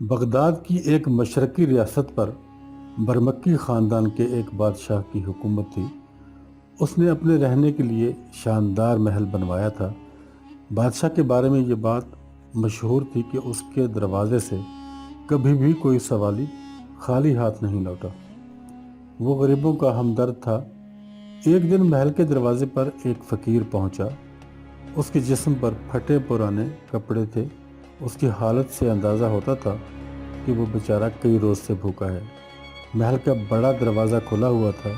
Baghdad کی ایک مشرقی ریاست پر برمکی خاندان کے ایک بادشاہ کی حکومت تھی۔ اس نے اپنے رہنے کے لیے شاندار محل بنوایا تھا۔ بادشاہ کے بارے میں یہ بات مشہور تھی کہ اس کے دروازے سے کبھی بھی کوئی سوالی خالی ہاتھ نہیں لوٹا۔ وہ غریبوں کا ہمدرد تھا۔ ایک دن محل کے دروازے پر ایک فقیر پہنچا۔ اس کے جسم پر پھٹے پرانے کپڑے تھے۔ اس کی حالت سے اندازہ ہوتا تھا کہ وہ بیچارہ کئی روز سے بھوکا ہے۔ محل کا بڑا دروازہ کھلا ہوا تھا۔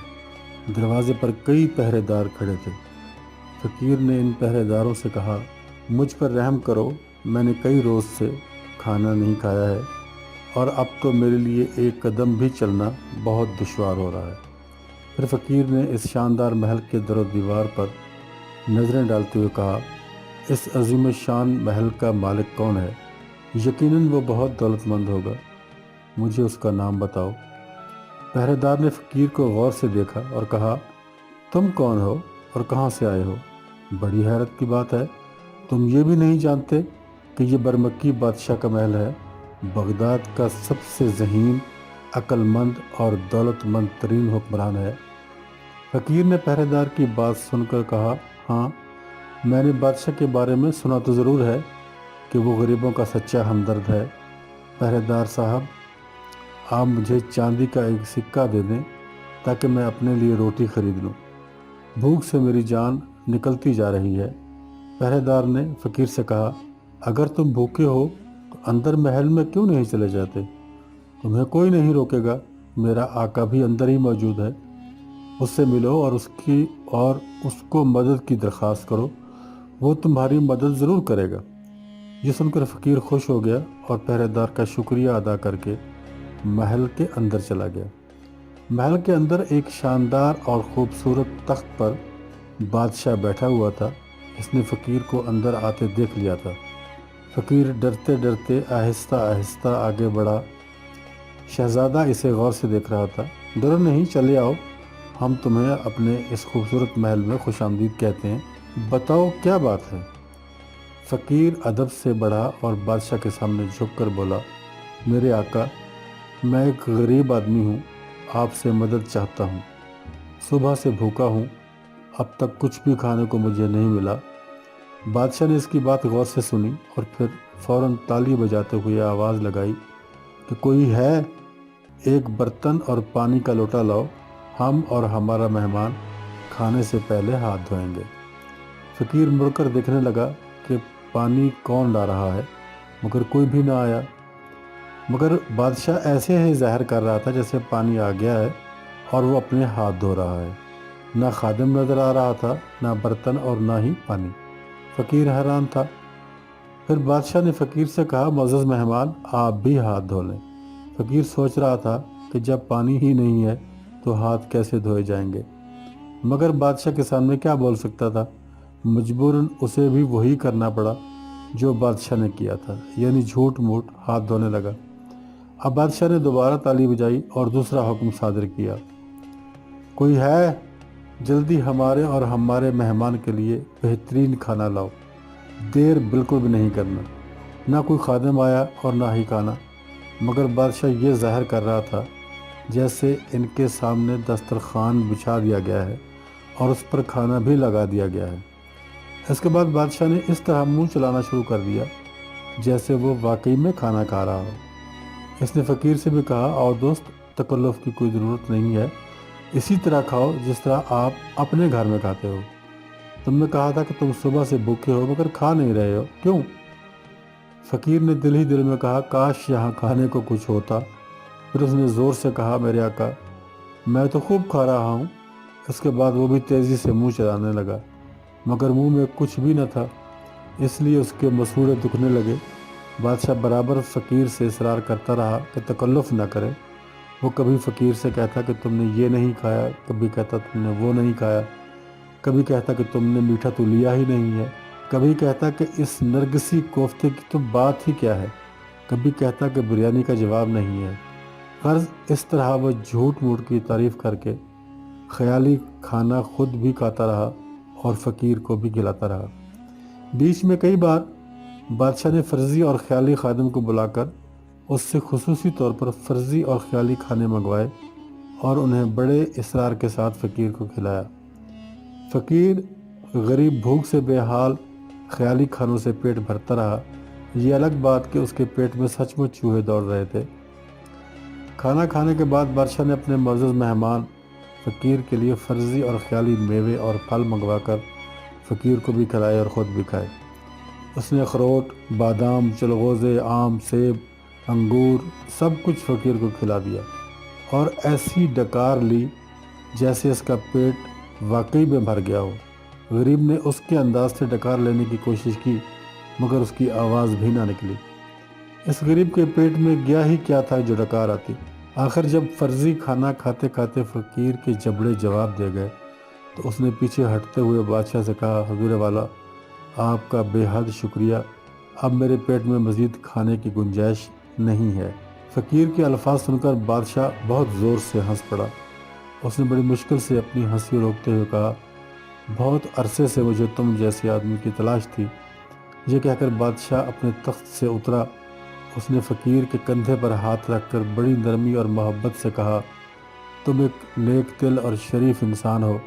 دروازے پر کئی پہرے دار کھڑے تھے۔ فقیر نے ان پہرے داروں سے کہا، مجھ پر رحم کرو، میں نے کئی روز سے کھانا نہیں کھایا ہے اور اب تو میرے لیے ایک قدم بھی چلنا بہت دشوار ہو رہا ہے۔ پھر فقیر نے اس شاندار محل کے در و دیوار پر نظریں ڈالتے ہوئے کہا، اس عظیم شان محل کا مالک کون ہے؟ یقیناً وہ بہت دولت مند ہوگا، مجھے اس کا نام بتاؤ۔ پہرے دار نے فقیر کو غور سے دیکھا اور کہا، تم کون ہو اور کہاں سے آئے ہو؟ بڑی حیرت کی بات ہے، تم یہ بھی نہیں جانتے کہ یہ برمکی بادشاہ کا محل ہے، بغداد کا سب سے ذہین، عقل مند اور دولت مند ترین حکمران ہے۔ فقیر نے پہرے دار کی بات سن کر کہا، ہاں، میں نے بادشاہ کے بارے میں سنا تو ضرور ہے کہ وہ غریبوں کا سچا ہمدرد ہے۔ پہرے دار صاحب، آپ مجھے چاندی کا ایک سکہ دے دیں تاکہ میں اپنے لیے روٹی خرید لوں، بھوک سے میری جان نکلتی جا رہی ہے۔ پہرے دار نے فقیر سے کہا، اگر تم بھوکے ہو تو اندر محل میں کیوں نہیں چلے جاتے؟ تمہیں کوئی نہیں روکے گا، میرا آقا بھی اندر ہی موجود ہے، اس سے ملو اور اس کو مدد کی درخواست کرو، وہ تمہاری مدد ضرور کرے گا۔ یہ سن کر فقیر خوش ہو گیا اور پہرے دار کا شکریہ ادا کر کے محل کے اندر چلا گیا۔ محل کے اندر ایک شاندار اور خوبصورت تخت پر بادشاہ بیٹھا ہوا تھا۔ اس نے فقیر کو اندر آتے دیکھ لیا تھا۔ فقیر ڈرتے ڈرتے آہستہ آہستہ آگے بڑھا۔ شہزادہ اسے غور سے دیکھ رہا تھا۔ ڈرو نہیں، چلے آؤ، ہم تمہیں اپنے اس خوبصورت محل میں خوش آمدید کہتے ہیں، بتاؤ کیا بات ہے؟ فقیر ادب سے بڑھا اور بادشاہ کے سامنے جھک کر بولا، میرے آقا، میں ایک غریب آدمی ہوں، آپ سے مدد چاہتا ہوں۔ صبح سے بھوکا ہوں، اب تک کچھ بھی کھانے کو مجھے نہیں ملا۔ بادشاہ نے اس کی بات غور سے سنی اور پھر فوراً تالی بجاتے ہوئے آواز لگائی کہ کوئی ہے؟ ایک برتن اور پانی کا لوٹا لاؤ، ہم اور ہمارا مہمان کھانے سے پہلے ہاتھ دھوئیں گے۔ فقیر مڑ کر دیکھنے لگا کہ پانی کون لا رہا ہے، مگر کوئی بھی نہ آیا۔ مگر بادشاہ ایسے ہی ظاہر کر رہا تھا جیسے پانی آ گیا ہے اور وہ اپنے ہاتھ دھو رہا ہے۔ نہ خادم نظر آ رہا تھا، نہ برتن اور نہ ہی پانی۔ فقیر حیران تھا۔ پھر بادشاہ نے فقیر سے کہا، معزز مہمان، آپ بھی ہاتھ دھو لیں۔ فقیر سوچ رہا تھا کہ جب پانی ہی نہیں ہے تو ہاتھ کیسے دھوئے جائیں گے، مگر بادشاہ کے سامنے کیا بول سکتا تھا؟ مجبوراً اسے بھی وہی کرنا پڑا جو بادشاہ نے کیا تھا، یعنی جھوٹ موٹ ہاتھ دھونے لگا۔ اب بادشاہ نے دوبارہ تالی بجائی اور دوسرا حکم صادر کیا، کوئی ہے؟ جلدی ہمارے اور ہمارے مہمان کے لیے بہترین کھانا لاؤ، دیر بالکل بھی نہیں کرنا۔ نہ کوئی خادم آیا اور نہ ہی کھانا، مگر بادشاہ یہ ظاہر کر رہا تھا جیسے ان کے سامنے دسترخوان بچھا دیا گیا ہے اور اس پر کھانا بھی لگا دیا گیا ہے۔ اس کے بعد بادشاہ نے اس طرح منہ چلانا شروع کر دیا جیسے وہ واقعی میں کھانا کھا رہا ہو۔ اس نے فقیر سے بھی کہا، آؤ دوست، تکلف کی کوئی ضرورت نہیں ہے، اسی طرح کھاؤ جس طرح آپ اپنے گھر میں کھاتے ہو۔ تم نے کہا تھا کہ تم صبح سے بھوکے ہو مگر کھا نہیں رہے ہو، کیوں؟ فقیر نے دل ہی دل میں کہا، کاش یہاں کھانے کو کچھ ہوتا۔ پھر اس نے زور سے کہا، میرے آقا، میں تو خوب کھا رہا ہوں۔ اس کے بعد وہ بھی تیزی سے منہ چلانے لگا، مگر منہ میں کچھ بھی نہ تھا، اس لیے اس کے مسوڑے دکھنے لگے۔ بادشاہ برابر فقیر سے اصرار کرتا رہا کہ تکلف نہ کرے۔ وہ کبھی فقیر سے کہتا کہ تم نے یہ نہیں کھایا، کبھی کہتا تم نے وہ نہیں کھایا، کبھی کہتا کہ تم نے میٹھا تو لیا ہی نہیں ہے، کبھی کہتا کہ اس نرگسی کوفتے کی تو بات ہی کیا ہے، کبھی کہتا کہ بریانی کا جواب نہیں ہے۔ غرض اس طرح وہ جھوٹ موٹ کی تعریف کر کے خیالی کھانا خود بھی کھاتا رہا اور فقیر کو بھی کھلاتا رہا۔ بیچ میں کئی بار بادشاہ نے فرضی اور خیالی خادم کو بلا کر اس سے خصوصی طور پر فرضی اور خیالی کھانے منگوائے اور انہیں بڑے اصرار کے ساتھ فقیر کو کھلایا۔ فقیر غریب بھوک سے بے حال خیالی کھانوں سے پیٹ بھرتا رہا۔ یہ الگ بات کہ اس کے پیٹ میں سچ مچ چوہے دوڑ رہے تھے۔ کھانا کھانے کے بعد بادشاہ نے اپنے معزز مہمان فقیر کے لیے فرضی اور خیالی میوے اور پھل منگوا کر فقیر کو بھی کھلائے اور خود بھی کھائے۔ اس نے اخروٹ، بادام، چلغوزے، آم، سیب، انگور سب کچھ فقیر کو کھلا دیا اور ایسی ڈکار لی جیسے اس کا پیٹ واقعی میں بھر گیا ہو۔ غریب نے اس کے انداز سے ڈکار لینے کی کوشش کی مگر اس کی آواز بھی نہ نکلی۔ اس غریب کے پیٹ میں گیا ہی کیا تھا جو ڈکار آتی۔ آخر جب فرضی کھانا کھاتے کھاتے فقیر کے جبڑے جواب دے گئے تو اس نے پیچھے ہٹتے ہوئے بادشاہ سے کہا، حضور والا، آپ کا بے حد شکریہ، اب میرے پیٹ میں مزید کھانے کی گنجائش نہیں ہے۔ فقیر کے الفاظ سن کر بادشاہ بہت زور سے ہنس پڑا۔ اس نے بڑی مشکل سے اپنی ہنسی روکتے ہوئے کہا، بہت عرصے سے مجھے تم جیسے آدمی کی تلاش تھی۔ یہ کہہ کر بادشاہ اپنے تخت سے اترا۔ اس نے فقیر کے کندھے پر ہاتھ رکھ کر بڑی نرمی اور محبت سے کہا، تم ایک نیک دل اور شریف انسان ہو۔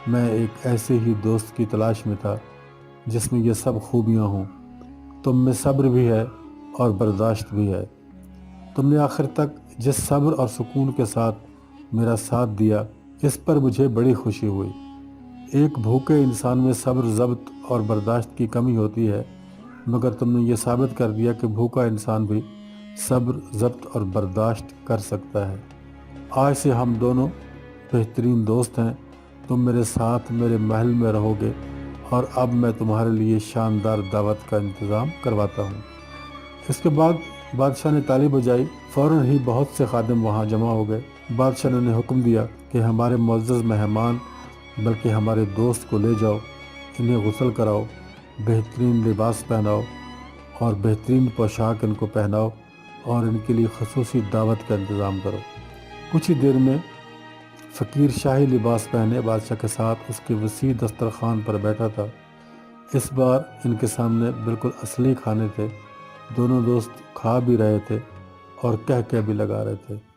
میں ایک ایسے ہی دوست کی تلاش میں تھا جس میں یہ سب خوبیاں ہوں۔ تم میں صبر بھی ہے اور برداشت بھی ہے۔ تم نے آخر تک جس صبر اور سکون کے ساتھ میرا ساتھ دیا اس پر مجھے بڑی خوشی ہوئی۔ ایک بھوکے انسان میں صبر، ضبط اور برداشت کی کمی ہوتی ہے مگر تم نے یہ ثابت کر دیا کہ بھوکا انسان بھی صبر، ضبط اور برداشت کر سکتا ہے۔ آج سے ہم دونوں بہترین دوست ہیں۔ تم میرے ساتھ میرے محل میں رہو گے اور اب میں تمہارے لیے شاندار دعوت کا انتظام کرواتا ہوں۔ اس کے بعد بادشاہ نے تالی بجائی، فوراً ہی بہت سے خادم وہاں جمع ہو گئے۔ بادشاہ نے انہیں حکم دیا کہ ہمارے معزز مہمان بلکہ ہمارے دوست کو لے جاؤ، انہیں غسل کراؤ، بہترین لباس پہناؤ اور بہترین پوشاک ان کو پہناؤ اور ان کے لیے خصوصی دعوت کا انتظام کرو۔ کچھ ہی دیر میں فقیر شاہی لباس پہنے بادشاہ کے ساتھ اس کے وسیع دسترخوان پر بیٹھا تھا۔ اس بار ان کے سامنے بالکل اصلی کھانے تھے۔ دونوں دوست کھا بھی رہے تھے اور کہہ بھی لگا رہے تھے۔